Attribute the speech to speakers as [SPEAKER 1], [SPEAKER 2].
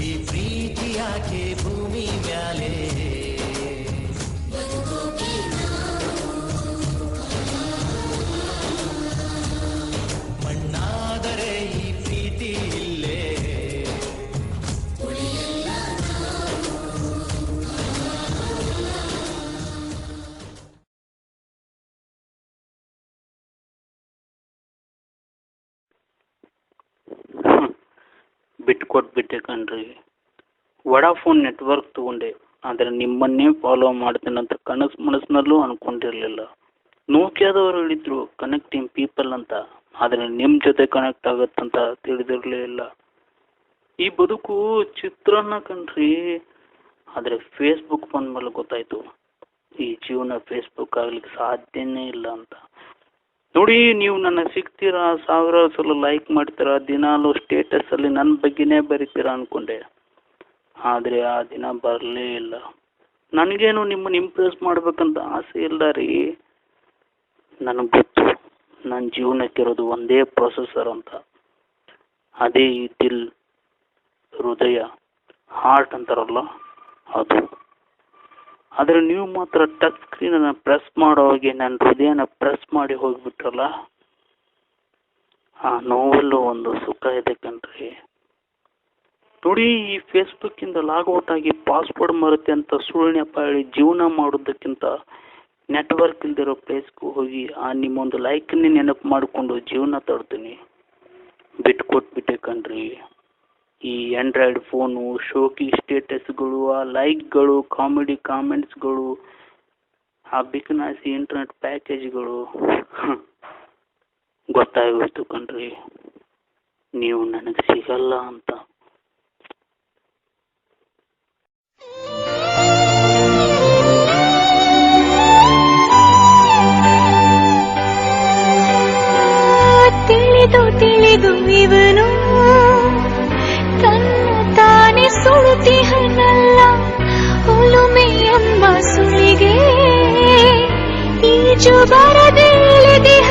[SPEAKER 1] ಈ ಪ್ರೀತಿ ಯಾಕೆ ಭೂಮಿ ಮ್ಯಾಲೆ ಮಣ್ಣಾದರೆ ಈ ಪ್ರೀತಿ ಇಲ್ಲೇ
[SPEAKER 2] ಬಿಟ್ಕೊಟ್ಬಿಟ್ಟೆ ಕಣ್ರಿ. ವಡಾಫೋನ್ ನೆಟ್ವರ್ಕ್ ತಗೊಂಡೆ, ಆದರೆ ನಿಮ್ಮನ್ನೇ ಫಾಲೋ ಮಾಡ್ತೇನಂತ ಮನಸ್ಸಿನಲ್ಲೂ ಅನ್ಕೊಂಡಿರ್ಲಿಲ್ಲ. ನೋಕಿಯಾದವರು ಹೇಳಿದ್ರು ಕನೆಕ್ಟಿಂಗ್ ಪೀಪಲ್ ಅಂತ, ಆದರೆ ನಿಮ್ಮ ಜೊತೆ ಕನೆಕ್ಟ್ ಆಗತ್ತಂತ ತಿಳಿದಿರಲೇ ಇಲ್ಲ. ಈ ಬದುಕು ಚಿತ್ರಾನ್ನ ಕಣ್ರಿ. ಆದರೆ ಫೇಸ್ಬುಕ್ ಬಂದ್ಮೇಲೆ ಗೊತ್ತಾಯ್ತು ಈ ಜೀವನ ಫೇಸ್ಬುಕ್ ಆಗ್ಲಿಕ್ಕೆ ಸಾಧ್ಯನೇ ಇಲ್ಲ ಅಂತ. ನೋಡಿ, ನೀವು ನನ್ನ ಸಿಗ್ತೀರಾ, 1000 ಸಲ ಲೈಕ್ ಮಾಡ್ತೀರಾ, ದಿನಾಲು ಸ್ಟೇಟಸ್ ಅಲ್ಲಿ ನನ್ನ ಬಗ್ಗೆನೇ ಬರೀತೀರಾ ಅನ್ಕೊಂಡೆ. ಆದರೆ ಆ ದಿನ ಬರಲೇ ಇಲ್ಲ. ನನಗೇನು ನಿಮ್ಮನ್ನು ಇಂಪ್ರೆಸ್ ಮಾಡ್ಬೇಕಂತ ಆಸೆ ಇಲ್ಲ ರೀ. ನನಗೆ ಗೊತ್ತು ನನ್ನ ಜೀವನಕ್ಕಿರೋದು ಒಂದೇ ಪ್ರೊಸೆಸರ್ ಅಂತ, ಅದೇ ಈ ದಿಲ್, ಹೃದಯ, ಹಾರ್ಟ್ ಅಂತಾರಲ್ಲ ಅದು. ಆದರೆ ನೀವು ಮಾತ್ರ ಟಚ್ ಸ್ಕ್ರೀನನ್ನು ಪ್ರೆಸ್ ಮಾಡೋ ಹಾಗೆ ನನ್ನ ಹೃದಯನ ಪ್ರೆಸ್ ಮಾಡಿ ಹೋಗ್ಬಿಟ್ರಲ್ಲ. ಆ ನೋವಲ್ಲೂ ಒಂದು ಸುಖ ಇದೆ ಕಣ್ರಿ. ನೋಡಿ, ಈ ಫೇಸ್ಬುಕ್ಕಿಂದ ಲಾಗೌಟ್ ಆಗಿ ಪಾಸ್ವರ್ಡ್ ಮರುತ್ತೆ ಅಂತ ಸುಳ್ಳು ನೆಪ ಹೇಳಿ ಜೀವನ ಮಾಡೋದಕ್ಕಿಂತ ನೆಟ್ವರ್ಕ್ ಇಲ್ದಿರೋ ಪ್ಲೇಸ್ಗೂ ಹೋಗಿ ಆ ನಿಮ್ಮೊಂದು ಲೈಕನ್ನೇ ನೆನಪು ಮಾಡಿಕೊಂಡು ಜೀವನ ತಡ್ತೀನಿ. ಬಿಟ್ಕೊಟ್ಬಿಟ್ಟೆ ಕಣ್ರಿ. ಈ ಆಂಡ್ರಾಯ್ಡ್ ಫೋನು, ಶೋಕಿ ಸ್ಟೇಟಸ್ಗಳು, ಆ ಲೈಕ್ಗಳು, ಕಾಮಿಡಿ ಕಾಮೆಂಟ್ಸ್ಗಳು, ಆ ಬಿಕನಾಸಿ ಇಂಟರ್ನೆಟ್ ಪ್ಯಾಕೇಜ್ಗಳು ಗೊತ್ತಾಗೋಯ್ತು ಕಣ್ರಿ ನೀವು ನನಗೆ ಸಿಗಲ್ಲ ಅಂತ.
[SPEAKER 3] ತಿಳಿದು ಇವನು ತನ್ನ ತಾನೇ ಸುಳುತಿಹನಲ್ಲ, ಒಲುಮೆ ಎಂಬ ಸುಳಿಗೆ ಈಜು ಬರದೇಳಿದಿಹ